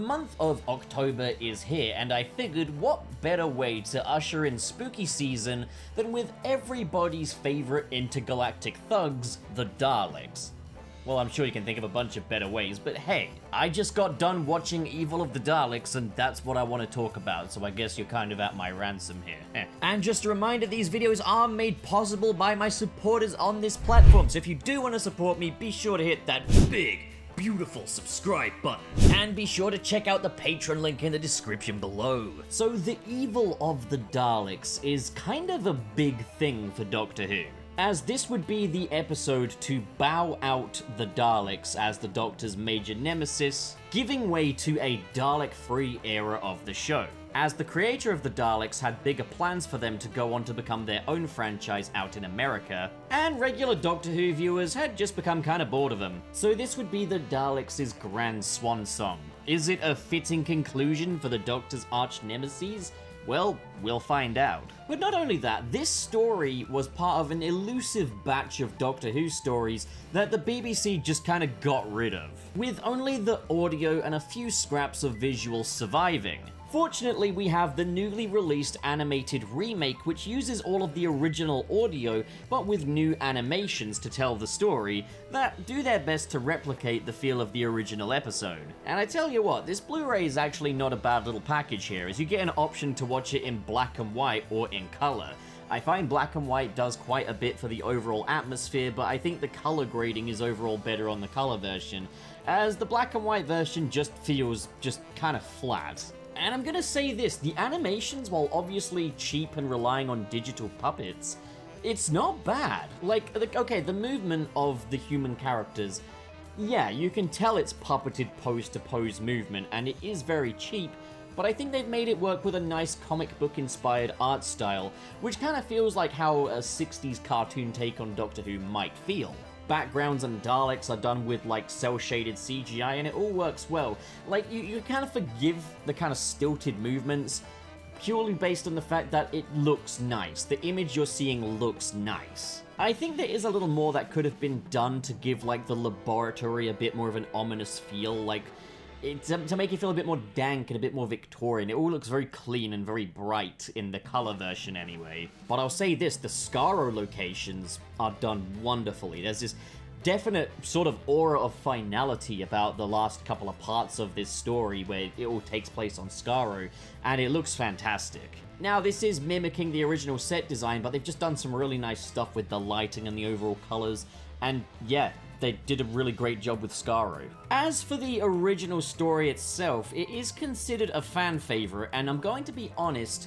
month of October is here, and I figured what better way to usher in spooky season than with everybody's favorite intergalactic thugs, the Daleks. Well, I'm sure you can think of a bunch of better ways, but hey, I just got done watching Evil of the Daleks, and that's what I want to talk about, so I guess you're kind of at my ransom here. And just a reminder, these videos are made possible by my supporters on this platform, so if you do want to support me, be sure to hit that big, beautiful subscribe button. And be sure to check out the Patreon link in the description below. So the Evil of the Daleks is kind of a big thing for Doctor Who, as this would be the episode to bow out the Daleks as the Doctor's major nemesis, giving way to a Dalek-free era of the show, as the creator of the Daleks had bigger plans for them to go on to become their own franchise out in America, and regular Doctor Who viewers had just become kind of bored of them. So this would be the Daleks' grand swan song. Is it a fitting conclusion for the Doctor's arch nemesis? Well, we'll find out. But not only that, this story was part of an elusive batch of Doctor Who stories that the BBC just kind of got rid of, with only the audio and a few scraps of visuals surviving. Fortunately, we have the newly released animated remake, which uses all of the original audio, but with new animations to tell the story, that do their best to replicate the feel of the original episode. And I tell you what, this Blu-ray is actually not a bad little package here, as you get an option to watch it in black and white or in color. I find black and white does quite a bit for the overall atmosphere, but I think the color grading is overall better on the color version, as the black and white version just feels kind of flat. And I'm gonna say this, the animations, while obviously cheap and relying on digital puppets, it's not bad. Like, okay, the movement of the human characters, yeah, you can tell it's puppeted pose-to-pose movement, and it is very cheap, but I think they've made it work with a nice comic book-inspired art style, which kind of feels like how a 60s cartoon take on Doctor Who might feel. Backgrounds and Daleks are done with like cel-shaded CGI, and it all works well. Like, you kind of forgive the kind of stilted movements purely based on the fact that it looks nice. The image you're seeing looks nice. I think there is a little more that could have been done to give like the laboratory a bit more of an ominous feel, like to make it feel a bit more dank and a bit more Victorian. It all looks very clean and very bright in the color version anyway. But I'll say this, the Skaro locations are done wonderfully. There's this definite sort of aura of finality about the last couple of parts of this story where it all takes place on Skaro, and it looks fantastic. Now, this is mimicking the original set design, but they've just done some really nice stuff with the lighting and the overall colors, and yeah, they did a really great job with Skaro. As for the original story itself, it is considered a fan favorite, and I'm going to be honest,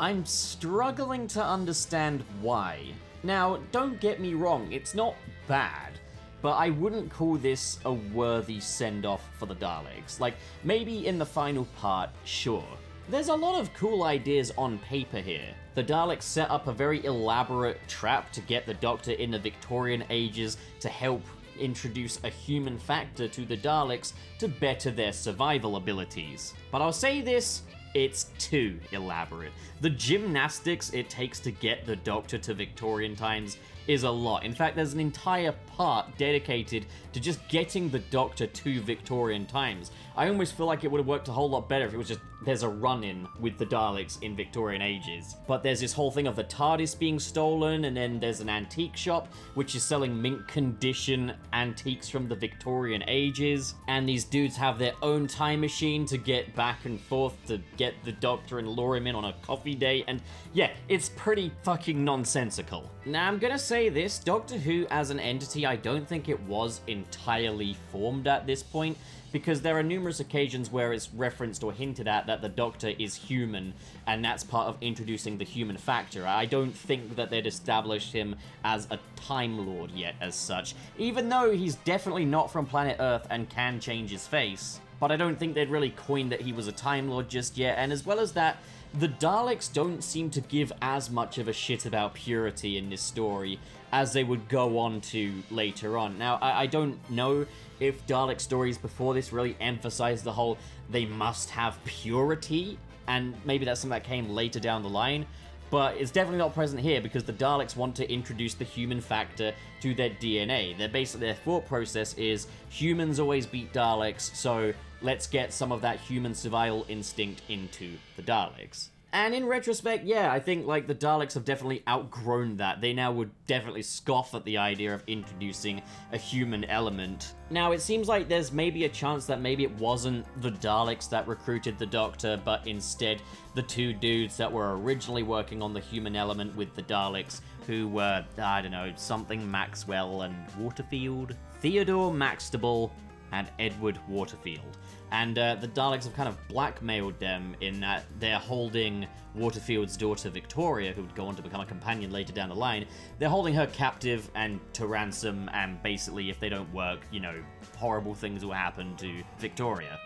I'm struggling to understand why. Now, don't get me wrong, it's not bad, but I wouldn't call this a worthy send-off for the Daleks. Like, maybe in the final part, sure. There's a lot of cool ideas on paper here. The Daleks set up a very elaborate trap to get the Doctor in the Victorian ages to help introduce a human factor to the Daleks to better their survival abilities. But I'll say this, it's too elaborate. The gymnastics it takes to get the Doctor to Victorian times is a lot. In fact, there's an entire part dedicated to just getting the Doctor to Victorian times. I almost feel like it would have worked a whole lot better if it was just, there's a run-in with the Daleks in Victorian ages. But there's this whole thing of the TARDIS being stolen, and then there's an antique shop, which is selling mint condition antiques from the Victorian ages, and these dudes have their own time machine to get back and forth to get the Doctor and lure him in on a coffee date, and yeah, it's pretty fucking nonsensical. Now, I'm gonna say this, Doctor Who as an entity, I don't think it was entirely formed at this point, because there are numerous occasions where it's referenced or hinted at that the Doctor is human, and that's part of introducing the human factor. I don't think that they'd established him as a Time Lord yet as such, even though he's definitely not from planet Earth and can change his face. But I don't think they'd really coined that he was a Time Lord just yet, and as well as that, the Daleks don't seem to give as much of a shit about purity in this story as they would go on to later on. Now, I don't know if Dalek stories before this really emphasized the whole they must have purity, and maybe that's something that came later down the line, but it's definitely not present here because the Daleks want to introduce the human factor to their DNA. Their thought process is humans always beat Daleks, so let's get some of that human survival instinct into the Daleks. And in retrospect, yeah, I think, like, the Daleks have definitely outgrown that. They now would definitely scoff at the idea of introducing a human element. Now, it seems like there's maybe a chance that maybe it wasn't the Daleks that recruited the Doctor, but instead the two dudes that were originally working on the human element with the Daleks, who were, I don't know, something Maxwell and Waterfield? Theodore Maxtable and Edward Waterfield. And the Daleks have kind of blackmailed them in that they're holding Waterfield's daughter Victoria, who would go on to become a companion later down the line. They're holding her captive and to ransom, and basically if they don't work, you know, horrible things will happen to Victoria.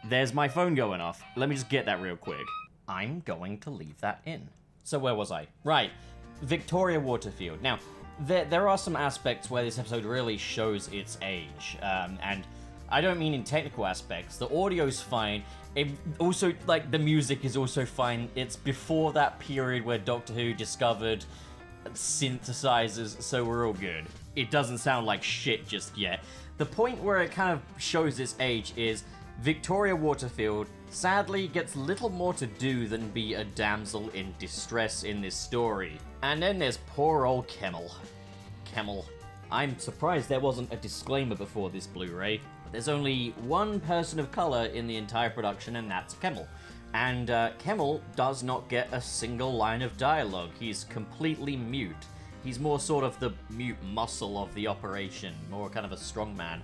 There's my phone going off. Let me just get that real quick. I'm going to leave that in. So where was I? Right, Victoria Waterfield. Now, there are some aspects where this episode really shows its age, and I don't mean in technical aspects. The audio's fine. It also, like, the music is also fine. It's before that period where Doctor Who discovered synthesizers, so we're all good. It doesn't sound like shit just yet. The point where it kind of shows its age is Victoria Waterfield sadly gets little more to do than be a damsel in distress in this story. And then there's poor old Kemmel. I'm surprised there wasn't a disclaimer before this Blu-ray. There's only one person of color in the entire production, and that's Kemmel. And Kemmel does not get a single line of dialogue. He's completely mute. He's more sort of the mute muscle of the operation, more kind of a strongman.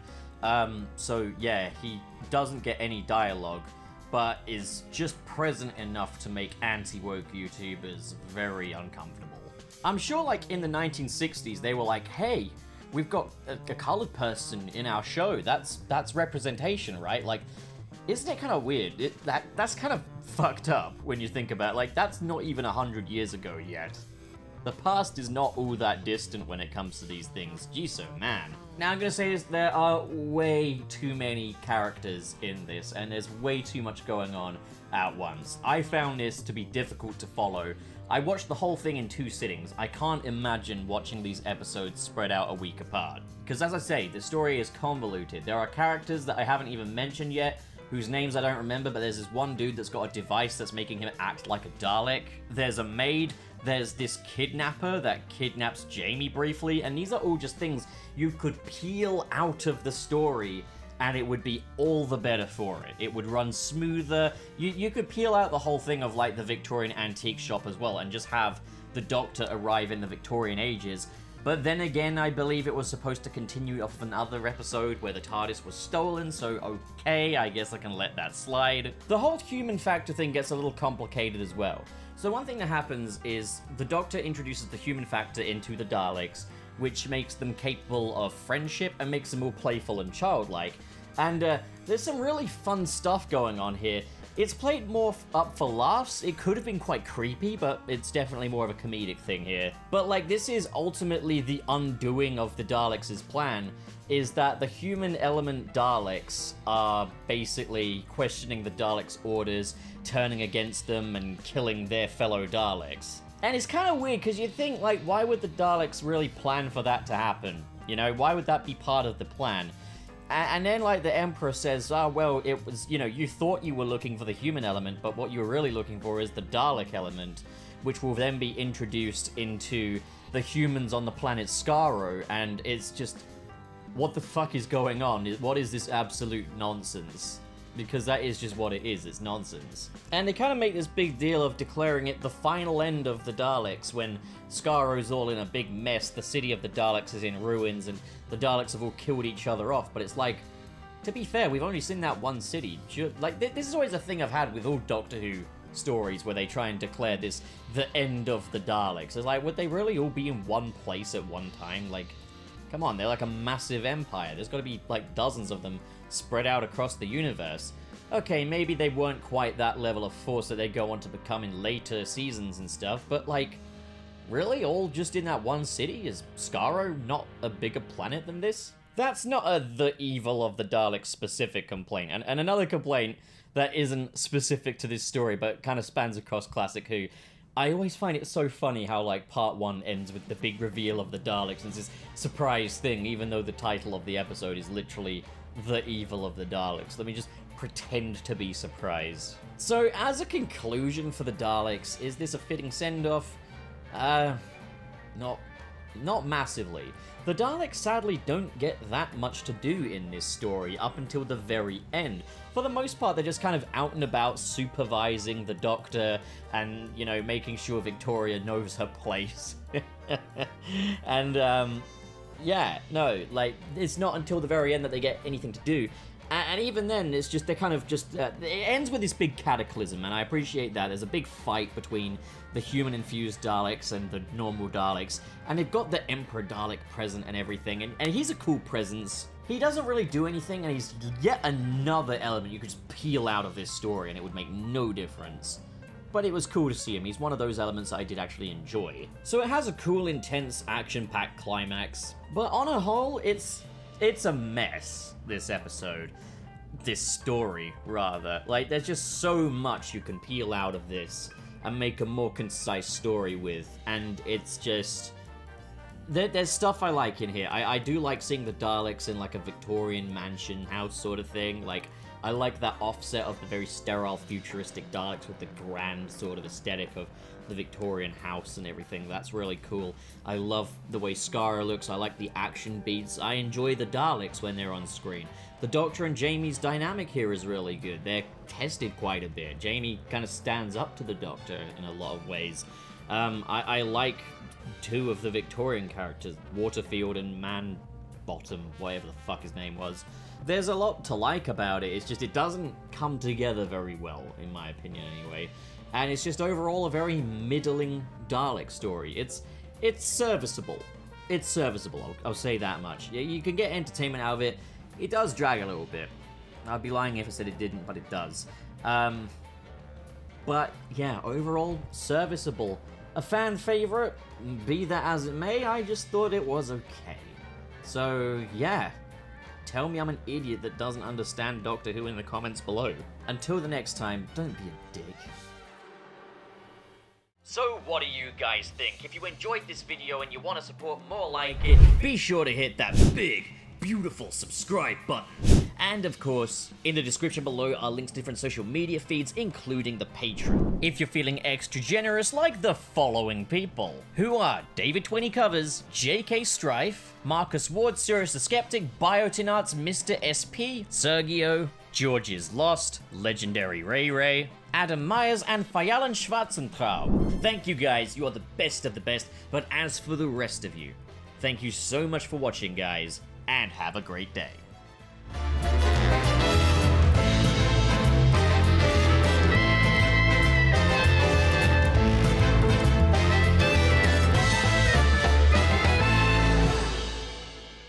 So yeah, he doesn't get any dialogue, but is just present enough to make anti-woke YouTubers very uncomfortable. I'm sure, like, in the 1960s, they were like, hey, we've got a colored person in our show. That's representation, right? Like, isn't it kind of weird? That's kind of fucked up when you think about it. Like, that's not even 100 years ago yet. The past is not all that distant when it comes to these things. Jeez, oh man. Now, I'm gonna say this, there are way too many characters in this, and there's way too much going on at once. I found this to be difficult to follow. I watched the whole thing in 2 sittings. I can't imagine watching these episodes spread out a week apart. Because as I say, the story is convoluted. There are characters that I haven't even mentioned yet, whose names I don't remember, but there's this one dude that's got a device that's making him act like a Dalek. There's a maid. There's this kidnapper that kidnaps Jamie briefly, and these are all just things you could peel out of the story and it would be all the better for it. It would run smoother. You could peel out the whole thing of, like, the Victorian antique shop as well and just have the Doctor arrive in the Victorian ages. But then again, I believe it was supposed to continue off another episode where the TARDIS was stolen, so okay, I guess I can let that slide. The whole human factor thing gets a little complicated as well. So one thing that happens is the Doctor introduces the human factor into the Daleks, which makes them capable of friendship and makes them more playful and childlike. And there's some really fun stuff going on here. It's played more up for laughs. It could have been quite creepy, but it's definitely more of a comedic thing here. But, like, this is ultimately the undoing of the Daleks' plan, is that the human element Daleks are basically questioning the Daleks' orders, turning against them, and killing their fellow Daleks. And it's kind of weird, because you think, like, why would the Daleks really plan for that to happen? You know, why would that be part of the plan? And then, like, the Emperor says, oh, well, it was, you know, you thought you were looking for the human element, but what you were really looking for is the Dalek element, which will then be introduced into the humans on the planet Skaro, and it's just, what the fuck is going on? What is this absolute nonsense? Because that is just what it is, it's nonsense. And they kind of make this big deal of declaring it the final end of the Daleks when Skaro's all in a big mess, the city of the Daleks is in ruins, and the Daleks have all killed each other off, but it's like, to be fair, we've only seen that one city. Like, this is always a thing I've had with all Doctor Who stories where they try and declare this the end of the Daleks. It's like, would they really all be in one place at one time? Like, come on, they're like a massive empire. There's got to be, like, dozens of them spread out across the universe. Okay, maybe they weren't quite that level of force that they go on to become in later seasons and stuff, but, like, really? All just in that one city? Is Skaro not a bigger planet than this? That's not the evil of the Daleks specific complaint. And another complaint that isn't specific to this story, but kind of spans across Classic Who. I always find it so funny how, like, part 1 ends with the big reveal of the Daleks, and it's this surprise thing, even though the title of the episode is literally The Evil of the Daleks. Let me just pretend to be surprised. So, as a conclusion for the Daleks, is this a fitting send-off? Not massively. The Daleks sadly don't get that much to do in this story up until the very end. For the most part, they're just kind of out and about supervising the Doctor and, you know, making sure Victoria knows her place. And, yeah, no, like, it's not until the very end that they get anything to do. And even then, it's just, they're kind of just, it ends with this big cataclysm, and I appreciate that. There's a big fight between the human-infused Daleks and the normal Daleks, and they've got the Emperor Dalek present and everything, and he's a cool presence. He doesn't really do anything, and he's yet another element you could just peel out of this story, and it would make no difference. But it was cool to see him. He's one of those elements I did actually enjoy. So it has a cool, intense, action-packed climax, but on a whole, it's a mess, this episode. This story, rather. Like, there's just so much you can peel out of this and make a more concise story with, and it's just... There's stuff I like in here. I do like seeing the Daleks in, like, a Victorian mansion house sort of thing. Like, I like that offset of the very sterile, futuristic Daleks with the grand sort of aesthetic of the Victorian house and everything. That's really cool. I love the way Skara looks. I like the action beats. I enjoy the Daleks when they're on screen. The Doctor and Jamie's dynamic here is really good. They're tested quite a bit. Jamie kind of stands up to the Doctor in a lot of ways. I like two of the Victorian characters, Waterfield and Bottom, whatever the fuck his name was. There's a lot to like about it. It's just it doesn't come together very well, in my opinion anyway. And it's just overall a very middling Dalek story. It's serviceable. It's serviceable, I'll say that much. You can get entertainment out of it. It does drag a little bit. I'd be lying if I said it didn't, but it does. But yeah, overall, serviceable. A fan favorite, be that as it may, I just thought it was okay. So yeah, tell me I'm an idiot that doesn't understand Doctor Who in the comments below. Until the next time, don't be a dick. So what do you guys think? If you enjoyed this video and you want to support more like it, be sure to hit that big, beautiful subscribe button. And of course, in the description below are links to different social media feeds, including the Patreon. If you're feeling extra generous like the following people, who are David 20 Covers, JK Strife, Marcus Ward, Sirius the Skeptic, Biotinarts, Mr. SP, Sergio, George is Lost, Legendary Ray Ray, Adam Myers, and Fayalan Schwarzentraub. Thank you guys, you are the best of the best, but as for the rest of you, thank you so much for watching guys, and have a great day.